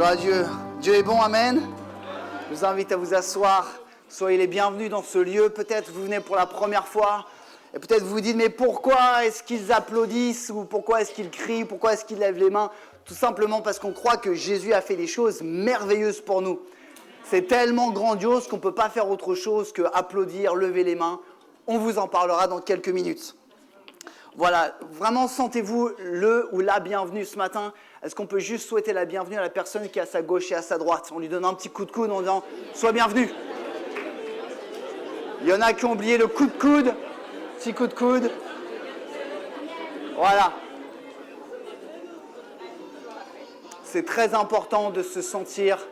Gloire à Dieu. Dieu est bon, amen. Je vous invite à vous asseoir. Soyez les bienvenus dans ce lieu. Peut-être vous venez pour la première fois et peut-être vous vous dites, mais pourquoi est-ce qu'ils applaudissent ou pourquoi est-ce qu'ils crient, pourquoi est-ce qu'ils lèvent les mains? Tout simplement parce qu'on croit que Jésus a fait des choses merveilleuses pour nous. C'est tellement grandiose qu'on ne peut pas faire autre chose que applaudir, lever les mains. On vous en parlera dans quelques minutes. Voilà, vraiment sentez-vous le ou la bienvenue ce matin. Est-ce qu'on peut juste souhaiter la bienvenue à la personne qui est à sa gauche et à sa droite? On lui donne un petit coup de coude en disant « Sois bienvenue ». Il y en a qui ont oublié le coup de coude. Petit coup de coude. Voilà. C'est très important de se sentir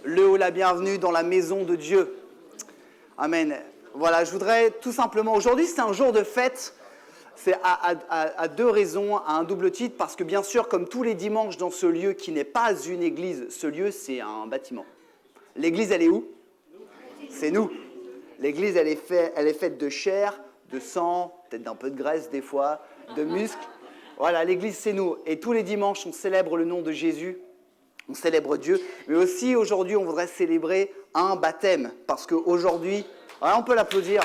le ou la bienvenue dans la maison de Dieu. Amen. Voilà, je voudrais tout simplement... Aujourd'hui, c'est un jour de fête. C'est à deux raisons, à un double titre, parce que bien sûr, comme tous les dimanches dans ce lieu qui n'est pas une église, ce lieu, c'est un bâtiment. L'église, elle est où? C'est nous. L'église, elle est faite de chair, de sang, peut-être d'un peu de graisse des fois, de muscles. Voilà, l'église, c'est nous. Et tous les dimanches, on célèbre le nom de Jésus, on célèbre Dieu. Mais aussi, aujourd'hui, on voudrait célébrer un baptême, parce qu'aujourd'hui, voilà, on peut l'applaudir.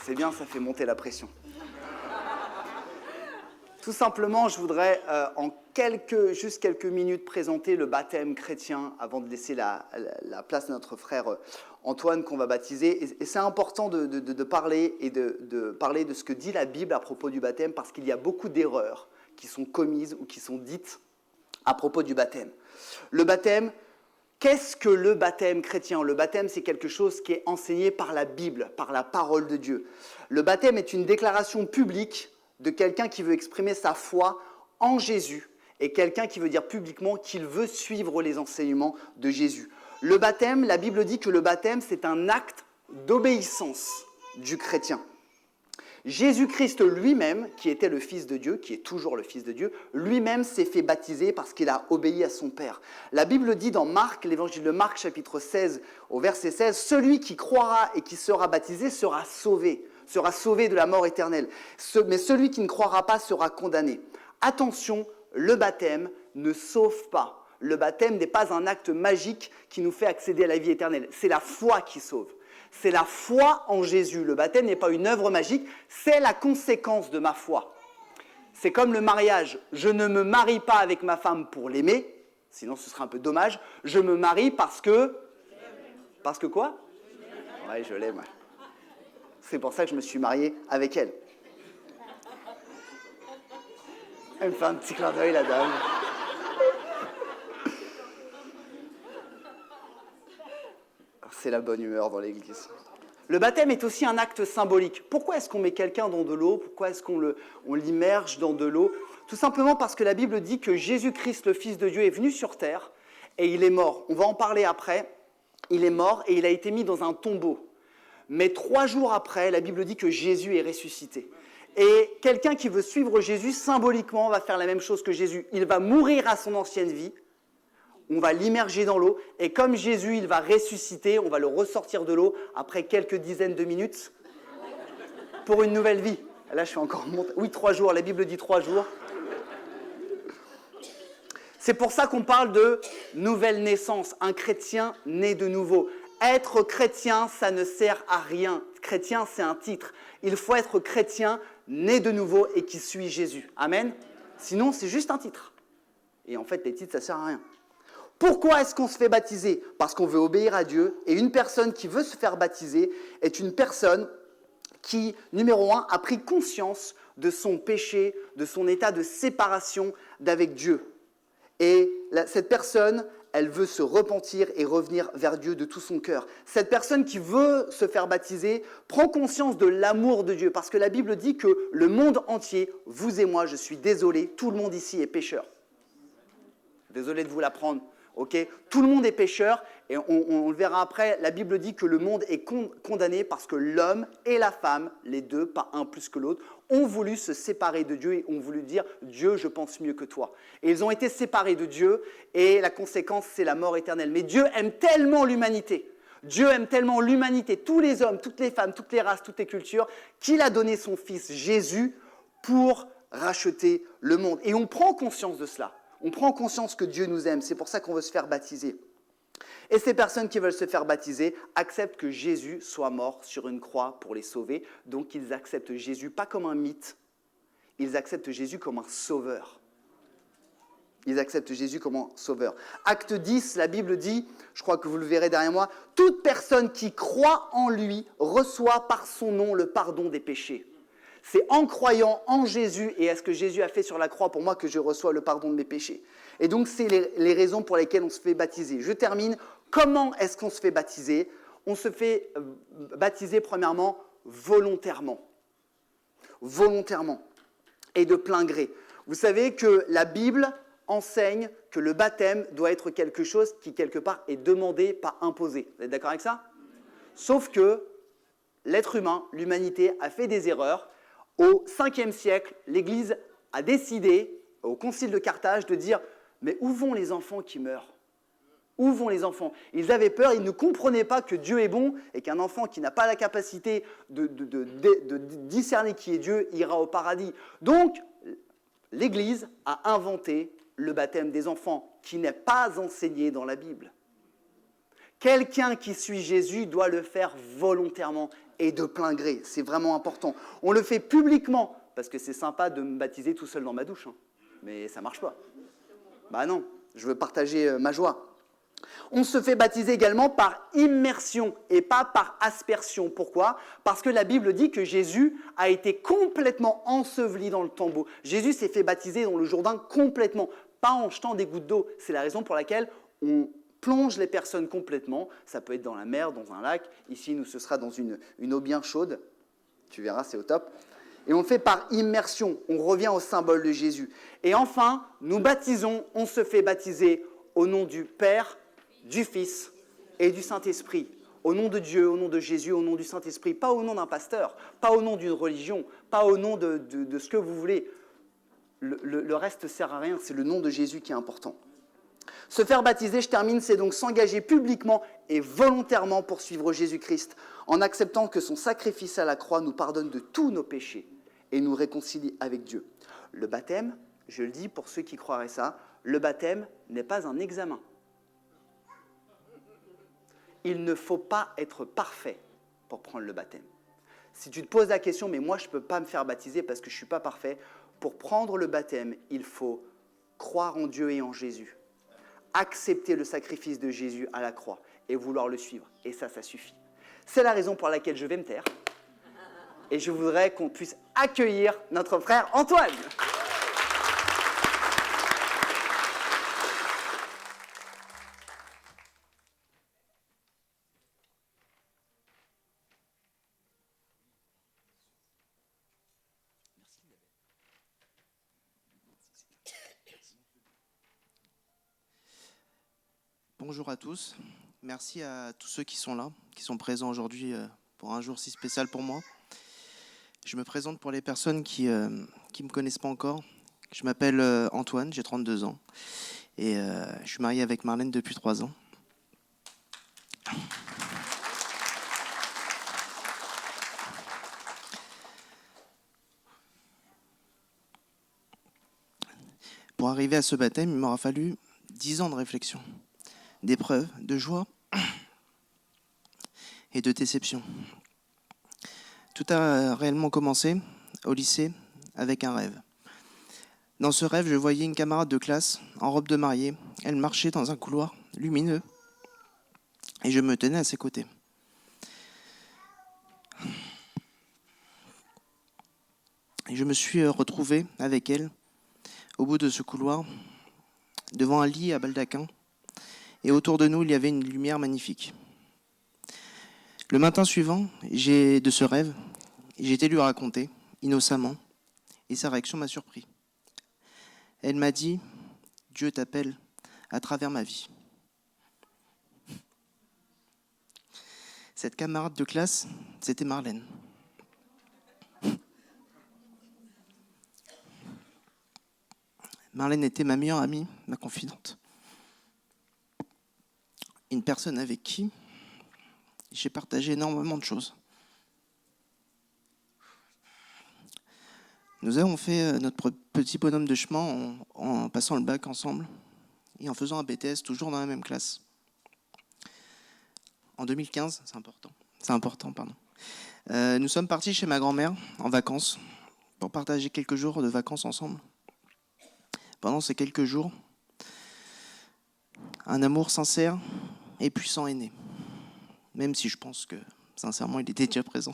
C'est bien, ça fait monter la pression. Tout simplement, je voudrais juste quelques minutes présenter le baptême chrétien avant de laisser la place à notre frère Antoine qu'on va baptiser. Et c'est important de parler et de parler de ce que dit la Bible à propos du baptême parce qu'il y a beaucoup d'erreurs qui sont commises ou qui sont dites à propos du baptême. Le baptême, qu'est-ce que le baptême chrétien? Le baptême, c'est quelque chose qui est enseigné par la Bible, par la parole de Dieu. Le baptême est une déclaration publique de quelqu'un qui veut exprimer sa foi en Jésus et quelqu'un qui veut dire publiquement qu'il veut suivre les enseignements de Jésus. Le baptême, la Bible dit que le baptême, c'est un acte d'obéissance du chrétien. Jésus-Christ lui-même, qui était le Fils de Dieu, qui est toujours le Fils de Dieu, lui-même s'est fait baptiser parce qu'il a obéi à son Père. La Bible dit dans Marc, l'évangile de Marc, chapitre 16, au verset 16, « Celui qui croira et qui sera baptisé sera sauvé de la mort éternelle. Mais celui qui ne croira pas sera condamné. » Attention, le baptême ne sauve pas. Le baptême n'est pas un acte magique qui nous fait accéder à la vie éternelle. C'est la foi qui sauve. C'est la foi en Jésus. Le baptême n'est pas une œuvre magique, c'est la conséquence de ma foi. C'est comme le mariage. Je ne me marie pas avec ma femme pour l'aimer, sinon ce serait un peu dommage. Je me marie parce que... Parce que quoi? Oui, je l'aime. C'est pour ça que je me suis marié avec elle. Elle me fait un petit clin d'œil, la dame. C'est la bonne humeur dans l'église. Le baptême est aussi un acte symbolique. Pourquoi est-ce qu'on met quelqu'un dans de l'eau? Pourquoi est-ce qu'on l'immerge dans de l'eau? Tout simplement parce que la Bible dit que Jésus-Christ, le Fils de Dieu, est venu sur terre et il est mort. On va en parler après. Il est mort et il a été mis dans un tombeau. Mais 3 jours après, la Bible dit que Jésus est ressuscité. Et quelqu'un qui veut suivre Jésus, symboliquement, va faire la même chose que Jésus. Il va mourir à son ancienne vie. On va l'immerger dans l'eau, et comme Jésus, il va ressusciter, on va le ressortir de l'eau après quelques dizaines de minutes pour une nouvelle vie. Là, je suis encore monté. Oui, 3 jours, la Bible dit 3 jours. C'est pour ça qu'on parle de nouvelle naissance, un chrétien né de nouveau. Être chrétien, ça ne sert à rien. Chrétien, c'est un titre. Il faut être chrétien, né de nouveau et qui suit Jésus. Amen. Sinon, c'est juste un titre. Et en fait, les titres, ça ne sert à rien. Pourquoi est-ce qu'on se fait baptiser? Parce qu'on veut obéir à Dieu. Et une personne qui veut se faire baptiser est une personne qui, numéro 1, a pris conscience de son péché, de son état de séparation d'avec Dieu. Et cette personne, elle veut se repentir et revenir vers Dieu de tout son cœur. Cette personne qui veut se faire baptiser prend conscience de l'amour de Dieu. Parce que la Bible dit que le monde entier, vous et moi, je suis désolé, tout le monde ici est pécheur. Désolé de vous l'apprendre. Okay. Tout le monde est pécheur et on le verra après, la Bible dit que le monde est condamné parce que l'homme et la femme, les deux, pas un plus que l'autre, ont voulu se séparer de Dieu et ont voulu dire « Dieu, je pense mieux que toi ». Et ils ont été séparés de Dieu et la conséquence, c'est la mort éternelle. Mais Dieu aime tellement l'humanité, Dieu aime tellement l'humanité, tous les hommes, toutes les femmes, toutes les races, toutes les cultures, qu'il a donné son Fils Jésus pour racheter le monde. Et on prend conscience de cela. On prend conscience que Dieu nous aime. C'est pour ça qu'on veut se faire baptiser. Et ces personnes qui veulent se faire baptiser acceptent que Jésus soit mort sur une croix pour les sauver. Donc ils acceptent Jésus pas comme un mythe, ils acceptent Jésus comme un sauveur. Ils acceptent Jésus comme un sauveur. Acte 10, la Bible dit, je crois que vous le verrez derrière moi, « Toute personne qui croit en lui reçoit par son nom le pardon des péchés. » C'est en croyant en Jésus et à ce que Jésus a fait sur la croix pour moi que je reçois le pardon de mes péchés. Et donc, c'est les raisons pour lesquelles on se fait baptiser. Je termine. Comment est-ce qu'on se fait baptiser ? On se fait baptiser, premièrement, volontairement. Volontairement. Et de plein gré. Vous savez que la Bible enseigne que le baptême doit être quelque chose qui, quelque part, est demandé, pas imposé. Vous êtes d'accord avec ça ? Sauf que l'être humain, l'humanité, a fait des erreurs. Au 5e siècle, l'Église a décidé, au Concile de Carthage, de dire « Mais où vont les enfants qui meurent ? Où vont les enfants ?» Ils avaient peur, ils ne comprenaient pas que Dieu est bon et qu'un enfant qui n'a pas la capacité de discerner qui est Dieu ira au paradis. Donc, l'Église a inventé le baptême des enfants, qui n'est pas enseigné dans la Bible. Quelqu'un qui suit Jésus doit le faire volontairement et de plein gré. C'est vraiment important. On le fait publiquement, parce que c'est sympa de me baptiser tout seul dans ma douche, hein. Mais ça ne marche pas. Bah non, je veux partager ma joie. On se fait baptiser également par immersion et pas par aspersion. Pourquoi ? Parce que la Bible dit que Jésus a été complètement enseveli dans le tombeau. Jésus s'est fait baptiser dans le Jourdain complètement, pas en jetant des gouttes d'eau. C'est la raison pour laquelle on plonge les personnes complètement. Ça peut être dans la mer, dans un lac. Ici, nous, ce sera dans une eau bien chaude. Tu verras, c'est au top. Et on le fait par immersion. On revient au symbole de Jésus. Et enfin, nous baptisons, on se fait baptiser au nom du Père, du Fils et du Saint-Esprit. Au nom de Dieu, au nom de Jésus, au nom du Saint-Esprit. Pas au nom d'un pasteur, pas au nom d'une religion, pas au nom de ce que vous voulez. Le reste ne sert à rien, c'est le nom de Jésus qui est important. Se faire baptiser, je termine, c'est donc s'engager publiquement et volontairement pour suivre Jésus-Christ, en acceptant que son sacrifice à la croix nous pardonne de tous nos péchés et nous réconcilie avec Dieu. Le baptême, je le dis pour ceux qui croiraient ça, le baptême n'est pas un examen. Il ne faut pas être parfait pour prendre le baptême. Si tu te poses la question, mais moi je ne peux pas me faire baptiser parce que je ne suis pas parfait, pour prendre le baptême, il faut croire en Dieu et en Jésus. Accepter le sacrifice de Jésus à la croix et vouloir le suivre. Et ça suffit. C'est la raison pour laquelle je vais me taire. Et je voudrais qu'on puisse accueillir notre frère Antoine. Bonjour à tous. Merci à tous ceux qui sont là, qui sont présents aujourd'hui pour un jour si spécial pour moi. Je me présente pour les personnes qui ne me connaissent pas encore. Je m'appelle Antoine, j'ai 32 ans et je suis marié avec Marlène depuis 3 ans. Pour arriver à ce baptême, il m'aura fallu 10 ans de réflexion, d'épreuves, de joie et de déception. Tout a réellement commencé au lycée avec un rêve. Dans ce rêve, je voyais une camarade de classe en robe de mariée. Elle marchait dans un couloir lumineux et je me tenais à ses côtés. Et je me suis retrouvé avec elle au bout de ce couloir, devant un lit à baldaquin, et autour de nous, il y avait une lumière magnifique. Le matin suivant, de ce rêve, j'ai été lui raconter, innocemment, et sa réaction m'a surpris. Elle m'a dit « Dieu t'appelle à travers ma vie ». Cette camarade de classe, c'était Marlène. Marlène était ma meilleure amie, ma confidente. Une personne avec qui j'ai partagé énormément de choses. Nous avons fait notre petit bonhomme de chemin en passant le bac ensemble et en faisant un BTS toujours dans la même classe. En 2015, c'est important, pardon. Nous sommes partis chez ma grand-mère en vacances pour partager quelques jours de vacances ensemble. Pendant ces quelques jours, un amour sincère et puissant est né. Même si je pense que, sincèrement, il était déjà présent.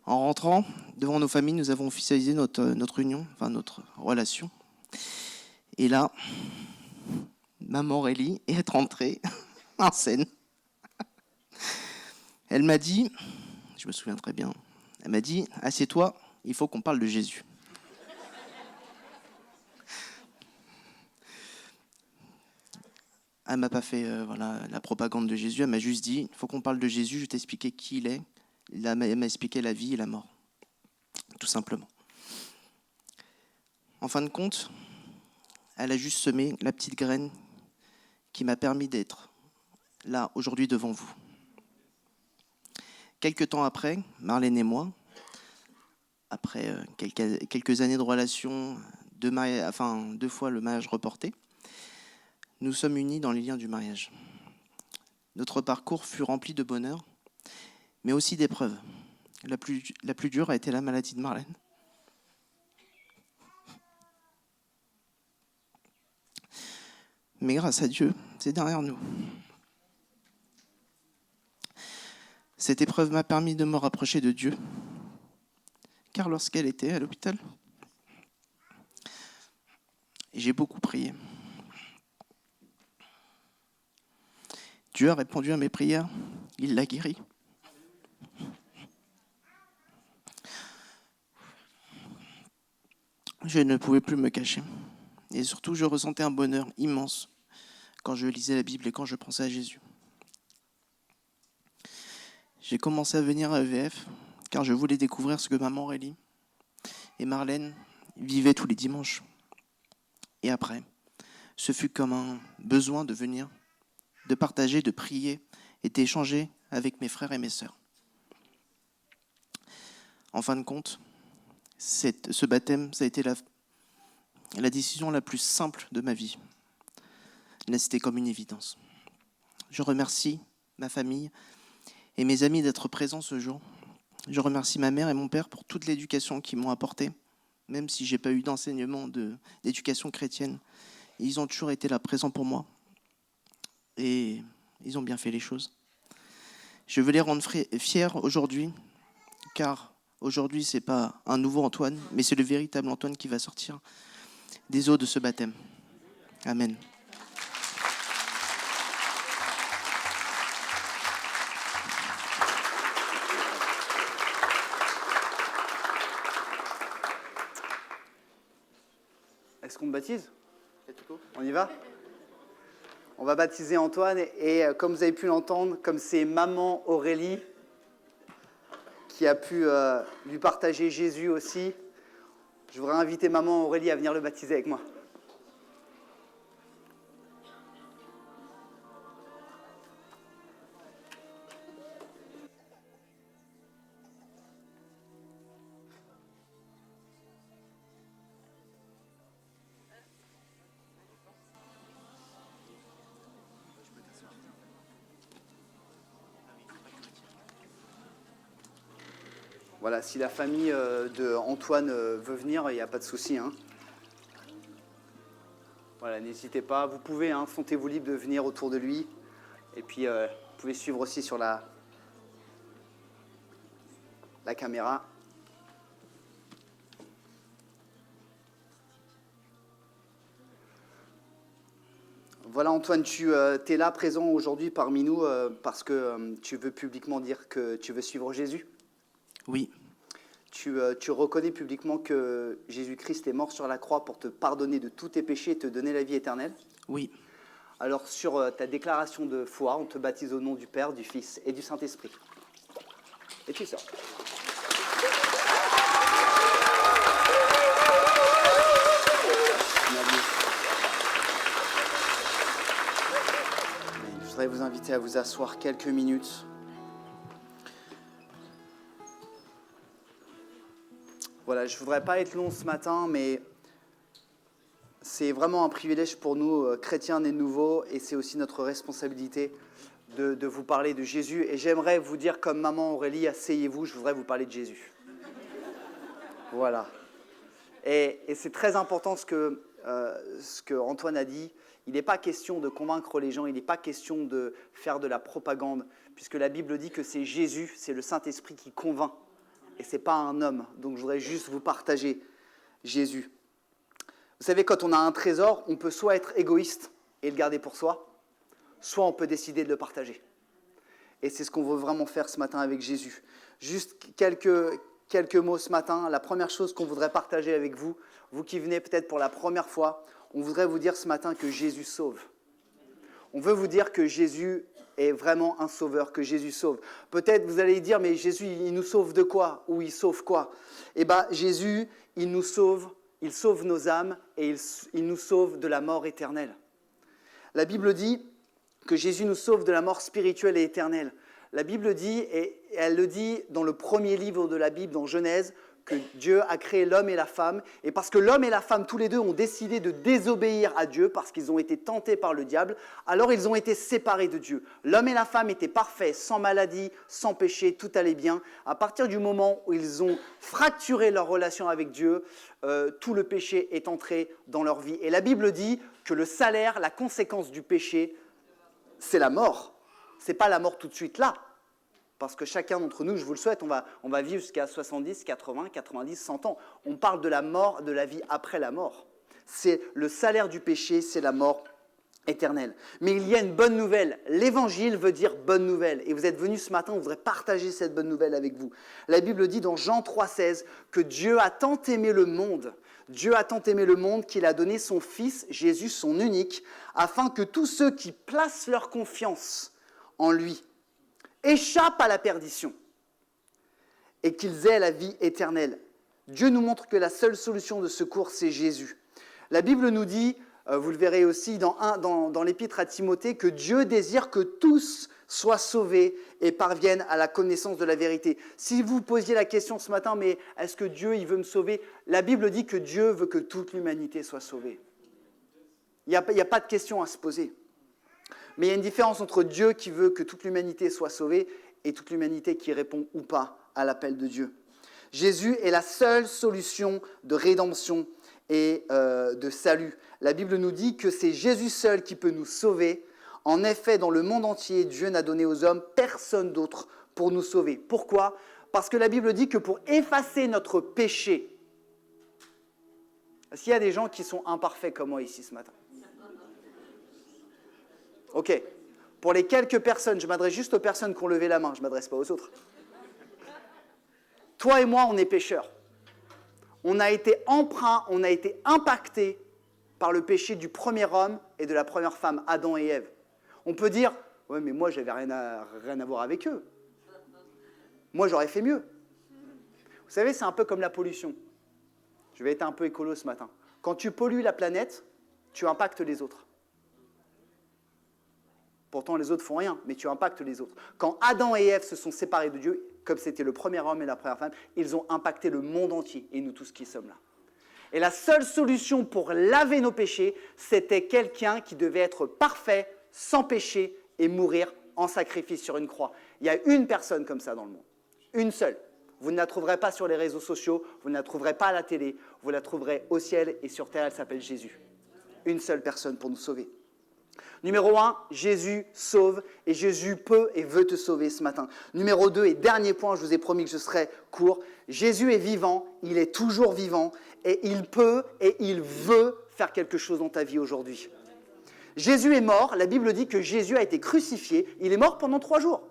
En rentrant, devant nos familles, nous avons officialisé notre union, enfin notre relation. Et là, maman Aurélie est rentrée en scène. Elle m'a dit, je me souviens très bien, elle m'a dit, assieds-toi, il faut qu'on parle de Jésus. Elle m'a pas fait la propagande de Jésus, elle m'a juste dit, il faut qu'on parle de Jésus, je vais t'expliquer qui il est. Elle m'a expliqué la vie et la mort, tout simplement. En fin de compte, elle a juste semé la petite graine qui m'a permis d'être là, aujourd'hui, devant vous. Quelques temps après, Marlène et moi, après quelques années de relation, 2 fois le mariage reporté, nous sommes unis dans les liens du mariage. Notre parcours fut rempli de bonheur, mais aussi d'épreuves. La plus dure a été la maladie de Marlène. Mais grâce à Dieu, c'est derrière nous. Cette épreuve m'a permis de me rapprocher de Dieu, car lorsqu'elle était à l'hôpital, j'ai beaucoup prié. Dieu a répondu à mes prières, il l'a guérie. Je ne pouvais plus me cacher. Et surtout, je ressentais un bonheur immense quand je lisais la Bible et quand je pensais à Jésus. J'ai commencé à venir à EVF car je voulais découvrir ce que maman Aurélie et Marlène vivaient tous les dimanches. Et après, ce fut comme un besoin de venir, de partager, de prier et d'échanger avec mes frères et mes sœurs. En fin de compte, ce baptême, ça a été la décision la plus simple de ma vie. Là, c'était comme une évidence. Je remercie ma famille et mes amis d'être présents ce jour. Je remercie ma mère et mon père pour toute l'éducation qu'ils m'ont apportée, même si je n'ai pas eu d'enseignement d'éducation chrétienne. Ils ont toujours été là présents pour moi. Et ils ont bien fait les choses. Je veux les rendre fiers aujourd'hui, car aujourd'hui, ce n'est pas un nouveau Antoine, mais c'est le véritable Antoine qui va sortir des eaux de ce baptême. Amen. Est-ce qu'on me baptise? On y va? On va baptiser Antoine et comme vous avez pu l'entendre, comme c'est maman Aurélie qui a pu lui partager Jésus aussi, je voudrais inviter maman Aurélie à venir le baptiser avec moi. Voilà, si la famille de Antoine veut venir, il n'y a pas de souci. Hein. Voilà, n'hésitez pas. Vous pouvez, sentez-vous libre de venir autour de lui. Et puis, vous pouvez suivre aussi sur la caméra. Voilà Antoine, tu es là présent aujourd'hui parmi nous parce que tu veux publiquement dire que tu veux suivre Jésus. Oui. Tu reconnais publiquement que Jésus-Christ est mort sur la croix pour te pardonner de tous tes péchés et te donner la vie éternelle. Oui. Alors sur ta déclaration de foi, on te baptise au nom du Père, du Fils et du Saint-Esprit. Et tu sors. voudrais vous inviter à vous asseoir quelques minutes. Voilà, je ne voudrais pas être long ce matin, mais c'est vraiment un privilège pour nous, chrétiens nés de nouveau, et c'est aussi notre responsabilité de vous parler de Jésus. Et j'aimerais vous dire, comme maman Aurélie, asseyez-vous, je voudrais vous parler de Jésus. Voilà. Et c'est très important ce que Antoine a dit. Il n'est pas question de convaincre les gens, il n'est pas question de faire de la propagande, puisque la Bible dit que c'est Jésus, c'est le Saint-Esprit qui convainc, et ce n'est pas un homme. Donc je voudrais juste vous partager Jésus. Vous savez, quand on a un trésor, on peut soit être égoïste et le garder pour soi, soit on peut décider de le partager. Et c'est ce qu'on veut vraiment faire ce matin avec Jésus. Juste quelques mots ce matin. La première chose qu'on voudrait partager avec vous, vous qui venez peut-être pour la première fois, on voudrait vous dire ce matin que Jésus sauve. On veut vous dire que Jésus est vraiment un sauveur, que Jésus sauve. Peut-être vous allez dire, mais Jésus, il nous sauve de quoi? Ou il sauve quoi? Eh bien, Jésus, il nous sauve, il sauve nos âmes et il nous sauve de la mort éternelle. La Bible dit que Jésus nous sauve de la mort spirituelle et éternelle. La Bible dit, et elle le dit dans le premier livre de la Bible, dans Genèse, que Dieu a créé l'homme et la femme, et parce que l'homme et la femme, tous les deux, ont décidé de désobéir à Dieu, parce qu'ils ont été tentés par le diable, alors ils ont été séparés de Dieu. L'homme et la femme étaient parfaits, sans maladie, sans péché, tout allait bien. À partir du moment où ils ont fracturé leur relation avec Dieu, tout le péché est entré dans leur vie. Et la Bible dit que le salaire, la conséquence du péché, c'est la mort. Ce n'est pas la mort tout de suite là. Parce que chacun d'entre nous, je vous le souhaite, on va vivre jusqu'à 70, 80, 90, 100 ans. On parle de la mort, de la vie après la mort. C'est le salaire du péché, c'est la mort éternelle. Mais il y a une bonne nouvelle. L'évangile veut dire bonne nouvelle. Et vous êtes venus ce matin, on voudrait partager cette bonne nouvelle avec vous. La Bible dit dans Jean 3,16 que Dieu a tant aimé le monde, qu'il a donné son Fils, Jésus, son unique, afin que tous ceux qui placent leur confiance en lui échappent à la perdition et qu'ils aient la vie éternelle. Dieu nous montre que la seule solution de secours, c'est Jésus. La Bible nous dit, vous le verrez aussi dans l'épître à Timothée, que Dieu désire que tous soient sauvés et parviennent à la connaissance de la vérité. Si vous posiez la question ce matin, mais est-ce que Dieu il veut me sauver? La Bible dit que Dieu veut que toute l'humanité soit sauvée. Il n'y a pas de question à se poser. Mais il y a une différence entre Dieu qui veut que toute l'humanité soit sauvée et toute l'humanité qui répond ou pas à l'appel de Dieu. Jésus est la seule solution de rédemption et de salut. La Bible nous dit que c'est Jésus seul qui peut nous sauver. En effet, dans le monde entier, Dieu n'a donné aux hommes personne d'autre pour nous sauver. Pourquoi? Parce que la Bible dit que pour effacer notre péché, est-ce qu'il y a des gens qui sont imparfaits comme moi ici ce matin? Ok. Pour les quelques personnes, je m'adresse juste aux personnes qui ont levé la main, je ne m'adresse pas aux autres. Toi et moi, on est pécheurs. On a été empreints, on a été impactés par le péché du premier homme et de la première femme, Adam et Ève. On peut dire, ouais, mais moi, j'avais rien à voir avec eux. Moi, j'aurais fait mieux. Vous savez, c'est un peu comme la pollution. Je vais être un peu écolo ce matin. Quand tu pollues la planète, tu impactes les autres. Pourtant, les autres font rien, mais tu impactes les autres. Quand Adam et Ève se sont séparés de Dieu, comme c'était le premier homme et la première femme, ils ont impacté le monde entier, et nous tous qui sommes là. Et la seule solution pour laver nos péchés, c'était quelqu'un qui devait être parfait, sans péché, et mourir en sacrifice sur une croix. Il y a une personne comme ça dans le monde, une seule. Vous ne la trouverez pas sur les réseaux sociaux, vous ne la trouverez pas à la télé, vous la trouverez au ciel et sur terre, elle s'appelle Jésus. Une seule personne pour nous sauver. Numéro 1, Jésus sauve et Jésus peut et veut te sauver ce matin. Numéro 2 et dernier point, je vous ai promis que je serais court. Jésus est vivant, il est toujours vivant et il peut et il veut faire quelque chose dans ta vie aujourd'hui. Jésus est mort, la Bible dit que Jésus a été crucifié, il est mort pendant 3 jours.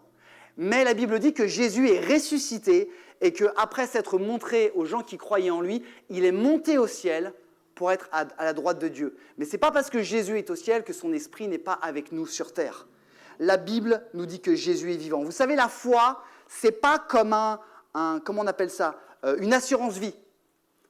Mais la Bible dit que Jésus est ressuscité et qu'après s'être montré aux gens qui croyaient en lui, il est monté au ciel pour être à la droite de Dieu. Mais ce n'est pas parce que Jésus est au ciel que son esprit n'est pas avec nous sur terre. La Bible nous dit que Jésus est vivant. Vous savez, la foi, ce n'est pas comme comment on appelle ça, une assurance vie.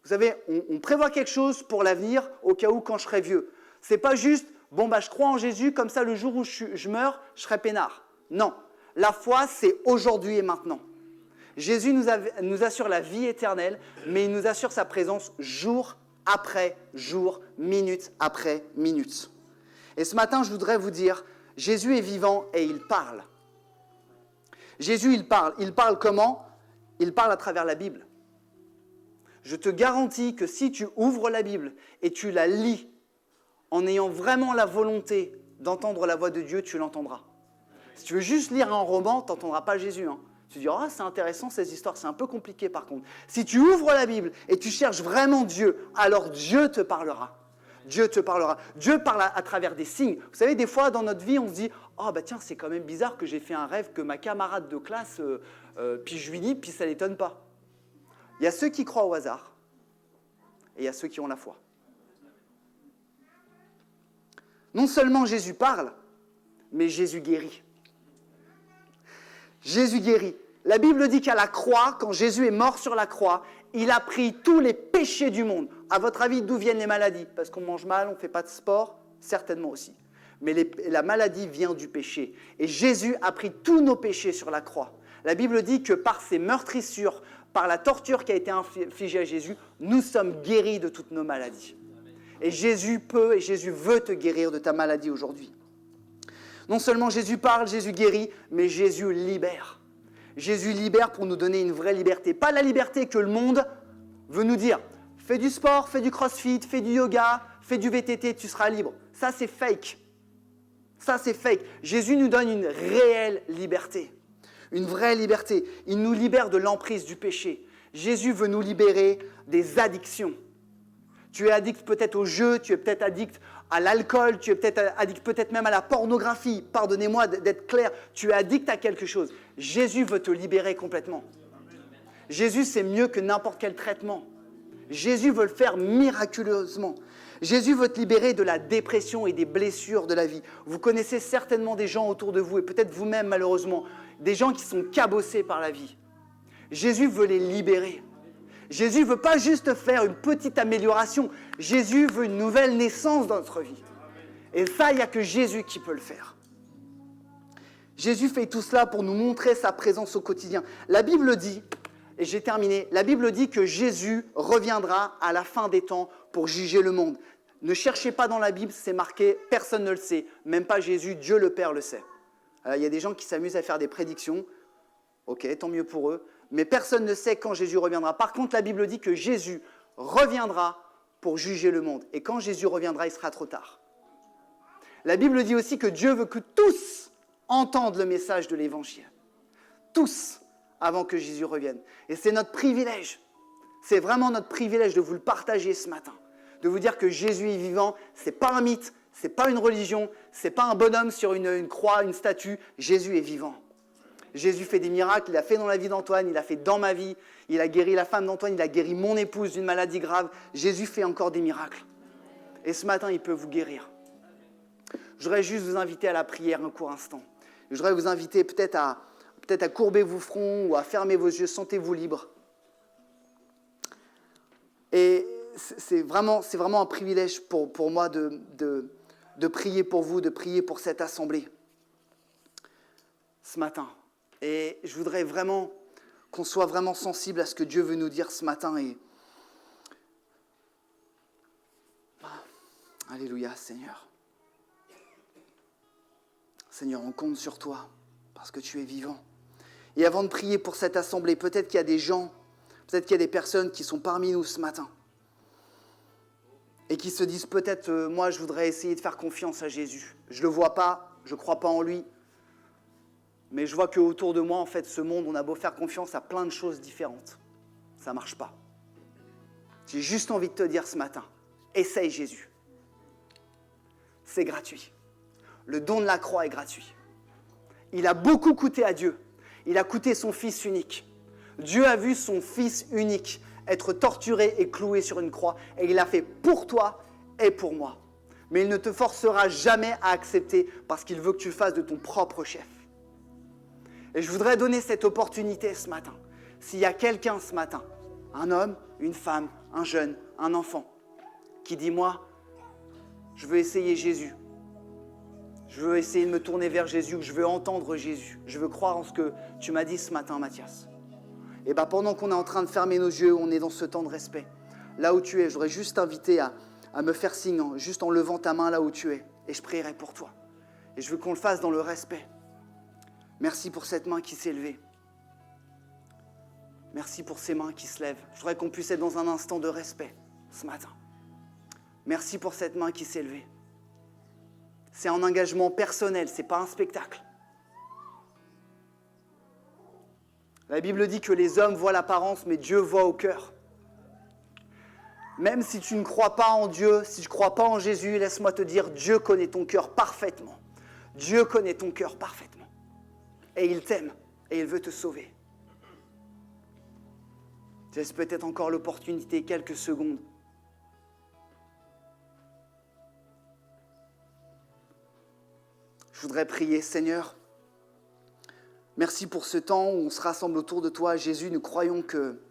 Vous savez, on prévoit quelque chose pour l'avenir au cas où quand je serai vieux. Ce n'est pas juste, bon, je crois en Jésus, comme ça, le jour où je meurs, je serai peinard. Non, la foi, c'est aujourd'hui et maintenant. Jésus nous assure la vie éternelle, mais il nous assure sa présence jour après jour, minute après minute. Et ce matin, je voudrais vous dire, Jésus est vivant et il parle. Jésus, il parle. Il parle comment ? Il parle à travers la Bible. Je te garantis que si tu ouvres la Bible et tu la lis en ayant vraiment la volonté d'entendre la voix de Dieu, tu l'entendras. Si tu veux juste lire un roman, tu n'entendras pas Jésus. Tu dis, c'est intéressant ces histoires, c'est un peu compliqué par contre. Si tu ouvres la Bible et tu cherches vraiment Dieu, alors Dieu te parlera. Dieu te parlera. Dieu parle à travers des signes. Vous savez, des fois dans notre vie, on se dit, tiens, c'est quand même bizarre que j'ai fait un rêve que ma camarade de classe, puis je lui dis, puis ça ne l'étonne pas. Il y a ceux qui croient au hasard et il y a ceux qui ont la foi. Non seulement Jésus parle, mais Jésus guérit. Jésus guérit. La Bible dit qu'à la croix, quand Jésus est mort sur la croix, il a pris tous les péchés du monde. À votre avis, d'où viennent les maladies ? Parce qu'on mange mal, on ne fait pas de sport ? Certainement aussi. Mais la maladie vient du péché. Et Jésus a pris tous nos péchés sur la croix. La Bible dit que par ses meurtrissures, par la torture qui a été infligée à Jésus, nous sommes guéris de toutes nos maladies. Et Jésus peut et Jésus veut te guérir de ta maladie aujourd'hui. Non seulement Jésus parle, Jésus guérit, mais Jésus libère. Jésus libère pour nous donner une vraie liberté. Pas la liberté que le monde veut nous dire. Fais du sport, fais du crossfit, fais du yoga, fais du VTT, tu seras libre. Ça, c'est fake. Ça, c'est fake. Jésus nous donne une réelle liberté. Une vraie liberté. Il nous libère de l'emprise du péché. Jésus veut nous libérer des addictions. Tu es addict peut-être au jeu, tu es peut-être addict à l'alcool, tu es peut-être addict peut-être même à la pornographie. Pardonnez-moi d'être clair, tu es addict à quelque chose. Jésus veut te libérer complètement. Jésus, c'est mieux que n'importe quel traitement. Jésus veut le faire miraculeusement. Jésus veut te libérer de la dépression et des blessures de la vie. Vous connaissez certainement des gens autour de vous, et peut-être vous-même malheureusement, des gens qui sont cabossés par la vie. Jésus veut les libérer. Jésus ne veut pas juste faire une petite amélioration. Jésus veut une nouvelle naissance dans notre vie. Et ça, il n'y a que Jésus qui peut le faire. Jésus fait tout cela pour nous montrer sa présence au quotidien. La Bible dit, et j'ai terminé, la Bible dit que Jésus reviendra à la fin des temps pour juger le monde. Ne cherchez pas dans la Bible, c'est marqué, personne ne le sait, même pas Jésus, Dieu le Père le sait. Alors, il y a des gens qui s'amusent à faire des prédictions, ok, tant mieux pour eux, mais personne ne sait quand Jésus reviendra. Par contre, la Bible dit que Jésus reviendra pour juger le monde. Et quand Jésus reviendra, il sera trop tard. La Bible dit aussi que Dieu veut que tous entendent le message de l'Évangile. Tous, avant que Jésus revienne. Et c'est notre privilège. C'est vraiment notre privilège de vous le partager ce matin. De vous dire que Jésus est vivant. Ce n'est pas un mythe, ce n'est pas une religion, ce n'est pas un bonhomme sur une croix, une statue. Jésus est vivant. Jésus fait des miracles, il a fait dans la vie d'Antoine, il a fait dans ma vie, il a guéri la femme d'Antoine, il a guéri mon épouse d'une maladie grave. Jésus fait encore des miracles. Et ce matin, il peut vous guérir. Je voudrais juste vous inviter à la prière un court instant. Je voudrais vous inviter peut-être à courber vos fronts ou à fermer vos yeux, sentez-vous libre. Et c'est vraiment un privilège pour moi de prier pour vous, de prier pour cette assemblée ce matin. Et je voudrais vraiment qu'on soit vraiment sensible à ce que Dieu veut nous dire ce matin. Et alléluia, Seigneur. Seigneur, on compte sur toi parce que tu es vivant. Et avant de prier pour cette assemblée, peut-être qu'il y a des gens, peut-être qu'il y a des personnes qui sont parmi nous ce matin et qui se disent peut-être, moi je voudrais essayer de faire confiance à Jésus. Je ne le vois pas, je ne crois pas en lui. Mais je vois qu'autour de moi, en fait, ce monde, on a beau faire confiance à plein de choses différentes. Ça ne marche pas. J'ai juste envie de te dire ce matin, essaye Jésus. C'est gratuit. Le don de la croix est gratuit. Il a beaucoup coûté à Dieu. Il a coûté son Fils unique. Dieu a vu son Fils unique être torturé et cloué sur une croix. Et il l'a fait pour toi et pour moi. Mais il ne te forcera jamais à accepter parce qu'il veut que tu le fasses de ton propre chef. Et je voudrais donner cette opportunité ce matin. S'il y a quelqu'un ce matin, un homme, une femme, un jeune, un enfant, qui dit « Moi, je veux essayer Jésus. Je veux essayer de me tourner vers Jésus, je veux entendre Jésus. Je veux croire en ce que tu m'as dit ce matin, Mathias. Et pendant qu'on est en train de fermer nos yeux, on est dans ce temps de respect. Là où tu es, j'aurais juste invité à me faire signe, juste en levant ta main là où tu es. Et je prierai pour toi. Et je veux qu'on le fasse dans le respect. Merci pour cette main qui s'est levée. Merci pour ces mains qui se lèvent. Je voudrais qu'on puisse être dans un instant de respect ce matin. Merci pour cette main qui s'est levée. C'est un engagement personnel, ce n'est pas un spectacle. La Bible dit que les hommes voient l'apparence, mais Dieu voit au cœur. Même si tu ne crois pas en Dieu, si tu ne crois pas en Jésus, laisse-moi te dire, Dieu connaît ton cœur parfaitement. Dieu connaît ton cœur parfaitement. Et il t'aime, et il veut te sauver. Je laisse peut-être encore l'opportunité, quelques secondes. Je voudrais prier, Seigneur. Merci pour ce temps où on se rassemble autour de toi. Jésus, nous croyons que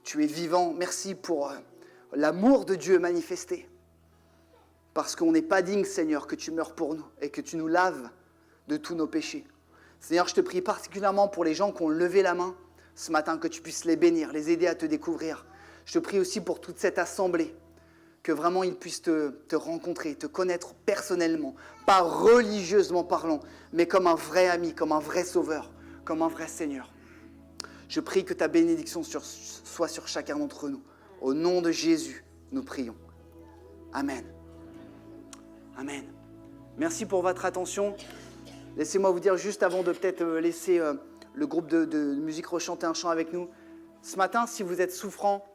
tu es vivant. Merci pour l'amour de Dieu manifesté. Parce qu'on n'est pas digne, Seigneur, que tu meurs pour nous et que tu nous laves de tous nos péchés. Seigneur, je te prie particulièrement pour les gens qui ont levé la main ce matin, que tu puisses les bénir, les aider à te découvrir. Je te prie aussi pour toute cette assemblée, que vraiment ils puissent te rencontrer, te connaître personnellement, pas religieusement parlant, mais comme un vrai ami, comme un vrai sauveur, comme un vrai Seigneur. Je prie que ta bénédiction soit sur chacun d'entre nous. Au nom de Jésus, nous prions. Amen. Amen. Merci pour votre attention. Laissez-moi vous dire juste avant de peut-être laisser le groupe de musique rechanter un chant avec nous. Ce matin, si vous êtes souffrant,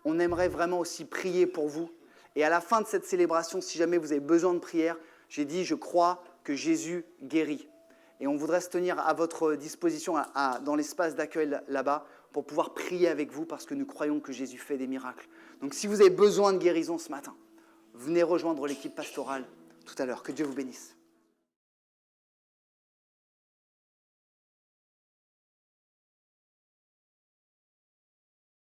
on aimerait vraiment aussi prier pour vous. Et à la fin de cette célébration, si jamais vous avez besoin de prière, j'ai dit, je crois que Jésus guérit. Et on voudrait se tenir à votre disposition dans l'espace d'accueil là-bas pour pouvoir prier avec vous parce que nous croyons que Jésus fait des miracles. Donc si vous avez besoin de guérison ce matin, venez rejoindre l'équipe pastorale tout à l'heure. Que Dieu vous bénisse.